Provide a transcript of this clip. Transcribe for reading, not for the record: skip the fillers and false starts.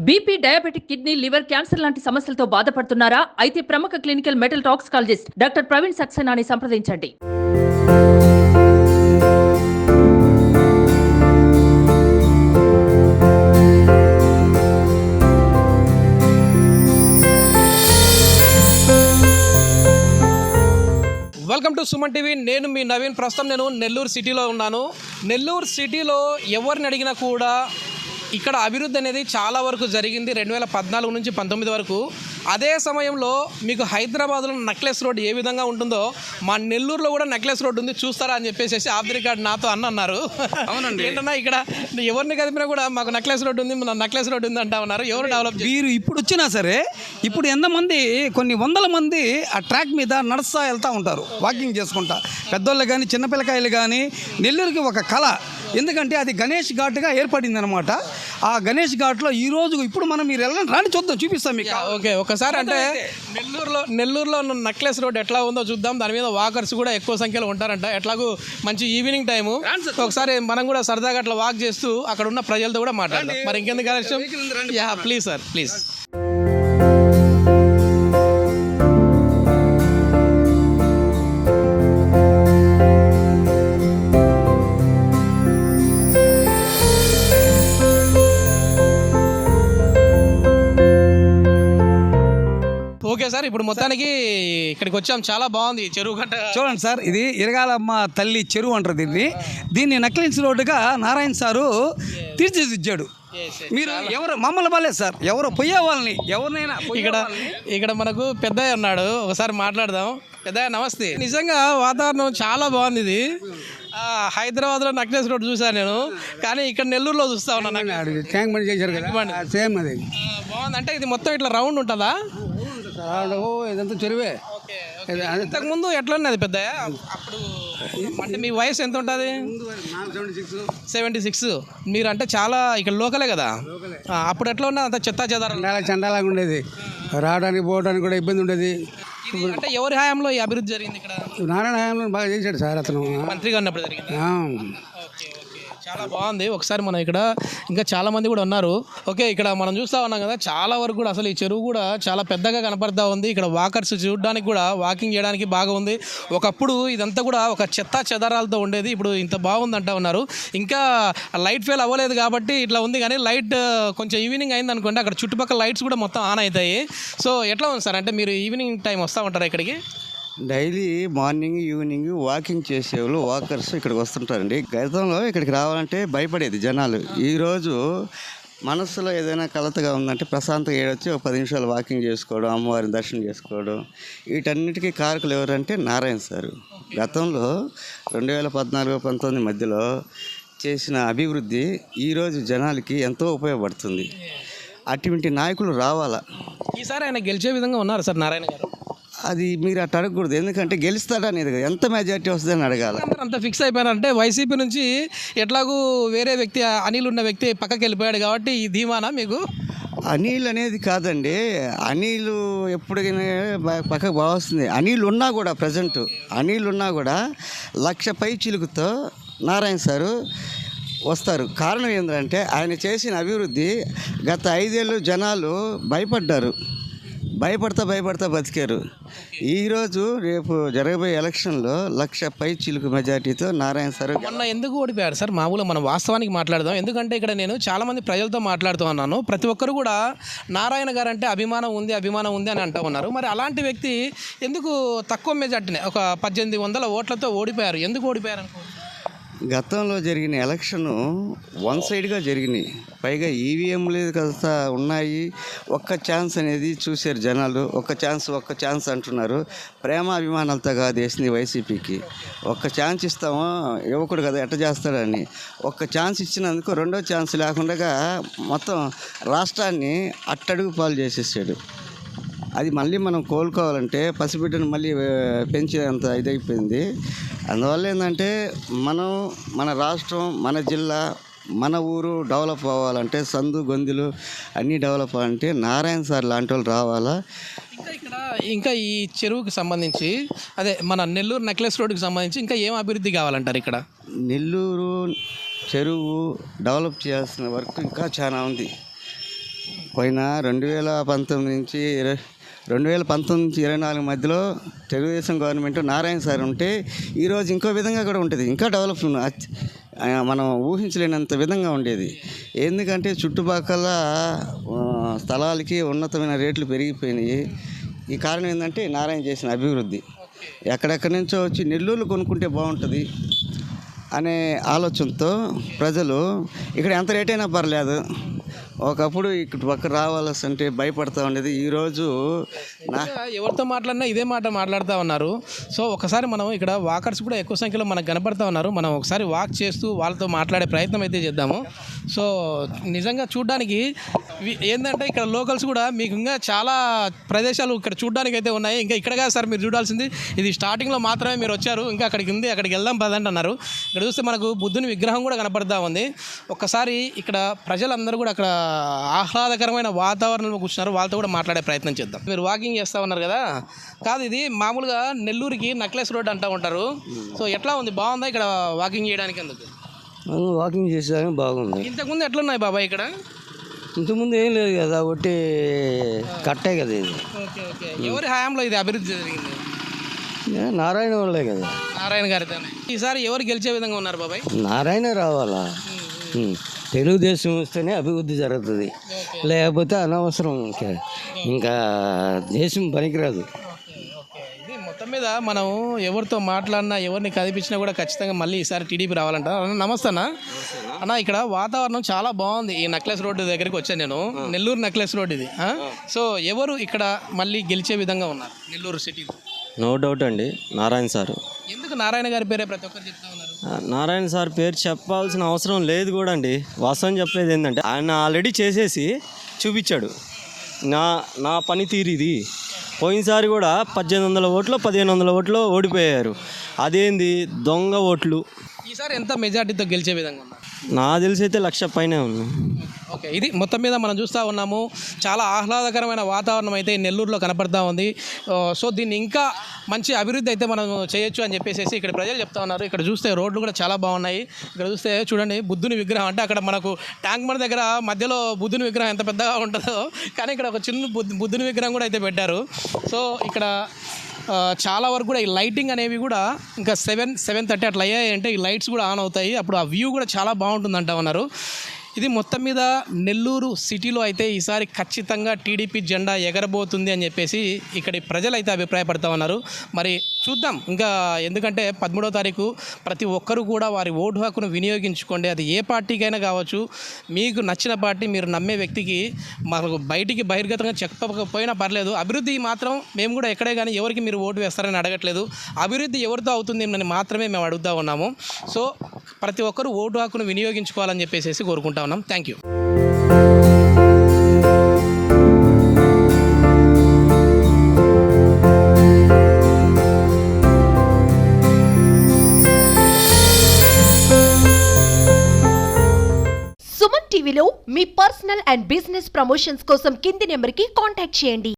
BP, diabetic, kidney, liver, cancer లాంటి సమస్యలతో బాధపడుతున్నారా? అయితే ప్రముఖ clinical metal toxicologist doctor Praveen సక్సేనాని సంప్రదించండి. Welcome to Suman TV. నేను మీ నవీన్. ప్రస్తుతం నేను నెల్లూరు సిటీలో ఉన్నాను. నెల్లూరు సిటీలో ఎవరిని అడిగినా కూడా ఇక్కడ అభివృద్ధి అనేది చాలా వరకు జరిగింది 2014 నుంచి 19 వరకు. అదే సమయంలో మీకు హైదరాబాద్లో నెక్లెస్ రోడ్ ఏ విధంగా ఉంటుందో మా నెల్లూరులో కూడా నెక్లెస్ రోడ్ ఉంది, చూస్తారా అని చెప్పేసి ఆఫ్ ది రికార్డ్ నాతో అన్నారు. అవునండి, ఏంటన్నా ఇక్కడ ఎవరిని కదిపినా కూడా మాకు నెక్లెస్ రోడ్ ఉంది, నెక్లెస్ రోడ్ ఉంది అంటా ఉన్నారు. ఎవరు డెవలప్ మీరు ఇప్పుడు వచ్చినా సరే ఇప్పుడు ఎంతమంది కొన్ని వందల మంది ఆ ట్రాక్ మీద నడుస్తా వెళ్తూ ఉంటారు, వాకింగ్ చేసుకుంటా. పెద్దోళ్ళు కానీ చిన్నపిల్లకాయలు కానీ నెల్లూరుకి ఒక కళ. ఎందుకంటే అది గణేష్ ఘాట్గా ఏర్పడింది అనమాట. ఆ గణేష్ ఘాట్లో ఈరోజు ఇప్పుడు మనం మీరు వెళ్ళండి, రాని చూద్దాం, చూపిస్తాం మీకు. ఓకే, ఒకసారి అంటే నెల్లూరులో ఉన్న నెక్లెస్ రోడ్ ఎట్లా ఉందో చూద్దాం. దాని మీద వాకర్స్ కూడా ఎక్కువ సంఖ్యలో ఉంటారంట. ఎట్లాగూ మంచి ఈవినింగ్ టైము, ఒకసారి మనం కూడా సరదాగా అట్లా వాక్ చేస్తూ అక్కడ ఉన్న ప్రజలతో కూడా మాట్లాడదాం. మరి ఇంకెందుకు ఆలస్యం? Yeah, please sir, please. Okay sir, ఇప్పుడు మొత్తానికి ఇక్కడికి వచ్చాం. చాలా బాగుంది చెరువు గంట. చూడండి సార్, ఇది ఇరగాలమ్మ తల్లి చెరువు అంటారు దీన్ని నక్లెన్స్ రోడ్డుగా నారాయణ సారు తీర్చిదిద్దాడు. మీరు ఎవరు మమ్మల్ని బాలేదు సార్, ఎవరు పోయే వాళ్ళని ఎవరినైనా ఇక్కడ మనకు పెద్దయ్య ఉన్నాడు, ఒకసారి మాట్లాడదాం. పెద్దయ్య నమస్తే. నిజంగా వాతావరణం చాలా బాగుంది. ఇది హైదరాబాద్లో నెక్లెస్ రోడ్ చూసాను నేను, కానీ ఇక్కడ నెల్లూరులో చూస్తా ఉన్నాను. ట్యాంక్ బండ్ చేశారు కదా, సేమ్ అది బాగుంది. అంటే ఇది మొత్తం ఇట్లా రౌండ్ ఉంటుందా? ఇదంతా చెరువే. ఇంతకుముందు ఎట్లా ఉన్నది పెద్దయ్య? అప్పుడు అంటే మీ వయసు ఎంత ఉంటుంది? 76. మీరు అంటే చాలా ఇక్కడ లోకలే కదా. అప్పుడు ఎట్లా ఉన్నది? అంత చెత్తా చెదారం చండాలాగా ఉండేది, రావడానికి పోవడానికి కూడా ఇబ్బంది ఉండేది. అంటే ఎవరి హయాంలో ఈ అభివృద్ధి జరిగింది ఇక్కడ? నారాయణ హయాంలో బాగా చేశాడు సార్, అతను మంత్రిగా ఉన్నప్పుడు జరిగింది. చాలా బాగుంది. ఒకసారి మనం ఇక్కడ ఇంకా చాలా మంది కూడా ఉన్నారు. ఓకే, ఇక్కడ మనం చూస్తూ ఉన్నాం కదా, చాలా వరకు కూడా అసలు ఈ చెరువు కూడా చాలా పెద్దగా కనపడతా ఉంది. ఇక్కడ వాకర్స్ చూడడానికి కూడా, వాకింగ్ చేయడానికి బాగా ఉంది. ఒకప్పుడు ఇదంతా కూడా ఒక చెత్తా చెదారాలతో ఉండేది, ఇప్పుడు ఇంత బాగుంది అంటా ఉన్నారు. ఇంకా లైట్ ఫెయిల్ అవ్వలేదు కాబట్టి ఇట్లా ఉంది, కానీ లైట్ కొంచెం ఈవినింగ్ అయింది అనుకోండి, అక్కడ చుట్టుపక్కల లైట్స్ కూడా మొత్తం ఆన్ అవుతాయి. సో ఎట్లా ఉంది సార్? అంటే మీరు ఈవినింగ్ టైం వస్తూ ఉంటారా ఇక్కడికి? డైలీ మార్నింగ్ ఈవినింగ్ వాకింగ్ చేసేవాళ్ళు వాకర్స్ ఇక్కడికి వస్తుంటారండి. గతంలో ఇక్కడికి రావాలంటే భయపడేది జనాలు. ఈరోజు మనసులో ఏదైనా కలతగా ఉందంటే ప్రశాంతంగా ఏడొచ్చి ఒక 10 నిమిషాలు వాకింగ్ చేసుకోవడం, అమ్మవారిని దర్శనం చేసుకోవడం, వీటన్నిటికీ కారకులు ఎవరంటే నారాయణ సారు. గతంలో 2014-19 మధ్యలో చేసిన అభివృద్ధి ఈరోజు జనాలకి ఎంతో ఉపయోగపడుతుంది. అటువంటి నాయకులు రావాలా. ఈసారి ఆయన గెలిచే విధంగా ఉన్నారు సార్ నారాయణ గారు? అది మీరు అట్లా అడగకూడదు, ఎందుకంటే గెలుస్తాడనేది ఎంత మెజార్టీ వస్తుందని అడగాలి. అంత ఫిక్స్ అయిపోయారంటే వైసీపీ నుంచి ఎట్లాగూ వేరే వ్యక్తి అనిల్ ఉన్న వ్యక్తి పక్కకి వెళ్ళిపోయాడు కాబట్టి ఈ ధీమానా మీకు? అనిల్ అనేది కాదండి, అనిల్ ఎప్పటికైనా పక్కకు బాగుస్తుంది. అనిల్ ఉన్నా కూడా ప్రజెంట్ అనిల్ ఉన్నా కూడా 1,00,000 పై చిలుకుతో నారాయణ సారు వస్తారు. కారణం ఏంటంటే ఆయన చేసిన అభివృద్ధి గత 5 ఏళ్ళు జనాలు భయపడతా బతికారు. ఈరోజు రేపు జరగబోయే ఎలక్షన్లో 1,00,000 పై చిలుకు మెజార్టీతో నారాయణ సార్ మొన్న ఎందుకు ఓడిపోయారు సార్? మామూలుగా మనం వాస్తవానికి మాట్లాడదాం. ఎందుకంటే ఇక్కడ నేను చాలామంది ప్రజలతో మాట్లాడుతూ ఉన్నాను. ప్రతి ఒక్కరు కూడా నారాయణ గారు అంటే అభిమానం ఉంది అని అంటూ ఉన్నారు. మరి అలాంటి వ్యక్తి ఎందుకు తక్కువ మెజార్టీనే ఒక 1800 ఓట్లతో ఓడిపోయారు? ఎందుకు ఓడిపోయారు అనుకో? గతంలో జరిగిన ఎలక్షను వన్ సైడ్గా జరిగినాయి. పైగా ఈవీఎంలు కాస్త ఉన్నాయి. ఒక్క ఛాన్స్ అనేది చూశారు జనాలు. ఒక్క ఛాన్స్ అంటున్నారు. ప్రేమాభిమానాలతో కాదు వేసింది వైసీపీకి. ఒక్క ఛాన్స్ ఇస్తామో యువకుడు కదా ఎట్ట చేస్తాడని ఒక్క ఛాన్స్ ఇచ్చినందుకు రెండో ఛాన్స్ లేకుండా మొత్తం రాష్ట్రాన్ని అట్టడుగు పాలు చేసేసాడు. అది మళ్ళీ మనం కోలుకోవాలంటే పసిబిడ్డను మళ్ళీ పెంచేంత ఇదైపోయింది. అందువల్ల ఏంటంటే మన రాష్ట్రం, మన జిల్లా, మన ఊరు డెవలప్ అవ్వాలంటే సందు గొంతులు అన్నీ డెవలప్ అవ్వాలంటే నారాయణ సార్ లాంటి వాళ్ళు రావాలా. ఇంకా ఈ చెరువుకి సంబంధించి అదే మన నెల్లూరు నెక్లెస్ రోడ్డుకి సంబంధించి ఇంకా ఏం అభివృద్ధి కావాలంటారు? ఇక్కడ నెల్లూరు చెరువు డెవలప్ చేయాల్సిన వర్క్ ఇంకా చాలా ఉంది. పోయిన 2019 నుంచి 24 మధ్యలో తెలుగుదేశం గవర్నమెంట్ నారాయణ సార్ ఉంటే ఈరోజు ఇంకో విధంగా కూడా ఉంటుంది, ఇంకా డెవలప్ మనం ఊహించలేనంత విధంగా ఉండేది. ఎందుకంటే చుట్టుపక్కల స్థలాలకి ఉన్నతమైన రేట్లు పెరిగిపోయినాయి. ఈ కారణం ఏంటంటే నారాయణ చేసిన అభివృద్ధి. ఎక్కడెక్కడి నుంచో వచ్చి నెల్లూరు కొనుక్కుంటే బాగుంటుంది అనే ఆలోచనతో ప్రజలు ఇక్కడ ఎంత రేట్ అయినా పర్లేదు, ఒకప్పుడు ఇక్కడ పక్క రావాల్సి అంటే భయపడతా ఉండేది. ఈరోజు ఎవరితో మాట్లాడినా ఇదే మాట మాట్లాడుతూ ఉన్నారు. సో ఒకసారి మనం ఇక్కడ వాకర్స్ కూడా ఎక్కువ సంఖ్యలో మనకు కనపడతా ఉన్నారు. మనం ఒకసారి వాక్ చేస్తూ వాళ్ళతో మాట్లాడే ప్రయత్నం అయితే చేద్దాము. సో నిజంగా చూడడానికి ఏంటంటే ఇక్కడ లోకల్స్ కూడా మీకు ఇంకా చాలా ప్రదేశాలు ఇక్కడ చూడడానికి అయితే ఉన్నాయి. ఇంకా ఇక్కడ కాదు సార్ మీరు చూడాల్సింది, ఇది స్టార్టింగ్లో మాత్రమే మీరు వచ్చారు, ఇంకా అక్కడికి ఉంది, అక్కడికి వెళ్దాం పదండి అన్నారు. ఇక్కడ చూస్తే మనకు బుద్ధుని విగ్రహం కూడా కనపడతా ఉంది. ఒక్కసారి ఇక్కడ ప్రజలందరూ కూడా అక్కడ ఆహ్లాదకరమైన వాతావరణంలో కూర్చున్నారు, వాళ్ళతో కూడా మాట్లాడే ప్రయత్నం చేద్దాం. మీరు వాకింగ్ చేస్తూ ఉన్నారు కదా, కాదు ఇది మామూలుగా నెల్లూరుకి నెక్లెస్ రోడ్ అంటూ ఉంటారు. సో ఎట్లా ఉంది, బాగుందా ఇక్కడ వాకింగ్ చేయడానికి? అందుకు వాకింగ్ చేసేదానికి బాగుంది. ఇంతకుముందు ఎట్లున్నాయి బాబాయ్ ఇక్కడ? ఇంతకుముందు ఏం లేదు కదా, ఒకటి కట్టే కదా ఇది. Okay okay. ఎవరి హయాంలో ఇది అభివృద్ధి జరిగింది? నారాయణ వాళ్ళే కదా. నారాయణ గారితోనే. ఈసారి ఎవరు గెలిచే విధంగా ఉన్నారు బాబాయ్? నారాయణ రావాలా, తెలుగుదేశం వస్తేనే అభివృద్ధి జరుగుతుంది, లేకపోతే అనవసరం. ఇంకా దేశం పనికిరాదు. ఇది మొత్తం మీద మనం ఎవరితో మాట్లాడినా ఎవరిని కదిపించినా కూడా ఖచ్చితంగా మళ్ళీ ఈసారి టీడీపీ రావాలంట. నమస్తే అన్న, ఇక్కడ వాతావరణం చాలా బాగుంది. ఈ నెక్లెస్ రోడ్డు దగ్గరికి వచ్చాను నేను, నెల్లూరు నెక్లెస్ రోడ్ ఇది. సో ఎవరు ఇక్కడ మళ్ళీ గెలిచే విధంగా ఉన్నారు నెల్లూరు సిటీలో? నో డౌట్ అండి, నారాయణ సారు. ఎందుకు నారాయణ గారి పేరే ప్రతి ఒక్కరు చెప్తా ఉన్నారు? నారాయణ సార్ పేరు చెప్పాల్సిన అవసరం లేదు కూడా అండి. వాస్తవం చెప్పేది ఏంటంటే ఆయన ఆల్రెడీ చేసేసి చూపించాడు, నా పనితీరు ఇది. పోయినసారి కూడా 1800 ఓట్లు 1500 ఓట్లు ఓడిపోయారు. అదేంది దొంగ ఓట్లు. ఈసారి ఎంత మెజార్టీతో గెలిచే విధంగా ఉన్నారు? నా తెలిసి అయితే 1,00,000 పైనే ఉంది. ఓకే, ఇది మొత్తం మీద మనం చూస్తూ ఉన్నాము. చాలా ఆహ్లాదకరమైన వాతావరణం అయితే నెల్లూరులో కనపడతా ఉంది. సో దీన్ని ఇంకా మంచి అభివృద్ధి అయితే మనం చేయొచ్చు అని చెప్పేసి ఇక్కడ ప్రజలు చెప్తా ఉన్నారు. ఇక్కడ చూస్తే రోడ్లు కూడా చాలా బాగున్నాయి. ఇక్కడ చూస్తే చూడండి బుద్ధుని విగ్రహం, అంటే అక్కడ మనకు ట్యాంక్ బండ్ దగ్గర మధ్యలో బుద్ధుని విగ్రహం ఎంత పెద్దగా ఉంటుందో, కానీ ఇక్కడ ఒక చిన్న బుద్ధుని విగ్రహం కూడా అయితే పెట్టారు. సో ఇక్కడ చాలా వరకు కూడా ఈ లైటింగ్ అనేవి కూడా ఇంకా 7:30 అట్లా అయ్యాయంటే ఈ లైట్స్ కూడా ఆన్ అవుతాయి. అప్పుడు ఆ వ్యూ కూడా చాలా బాగుంటుంది అంటా ఉన్నారు. ఇది మొత్తం మీద నెల్లూరు సిటీలో అయితే ఈసారి ఖచ్చితంగా టీడీపీ జెండా ఎగరబోతుంది అని చెప్పేసి ఇక్కడి ప్రజలు అయితే అభిప్రాయపడతా ఉన్నారు. మరి చూద్దాం ఇంకా, ఎందుకంటే 13వ తారీఖు ప్రతి ఒక్కరూ కూడా వారి ఓటు హక్కును వినియోగించుకోండి. అది ఏ పార్టీకైనా కావచ్చు, మీకు నచ్చిన పార్టీ, మీరు నమ్మే వ్యక్తికి మాకు బయటికి బహిర్గతంగా చెప్పకపోయినా పర్లేదు. అభివృద్ధి మాత్రం మేము కూడా ఎక్కడే కానీ ఎవరికి మీరు ఓటు వేస్తారని అడగట్లేదు. అభివృద్ధి ఎవరితో అవుతుంది అని మాత్రమే మేము అడుగుతూ ఉన్నాము. సో ప్రతి ఒక్కరూ ఓటు హక్కును వినియోగించుకోవాలని చెప్పేసి కోరుకుంటా ఉన్నాం. Thank you. సుమన్ టీవీలో మీ పర్సనల్ అండ్ బిజినెస్ ప్రమోషన్స్ కోసం కింది నెంబర్కి కాంటాక్ట్ చేయండి.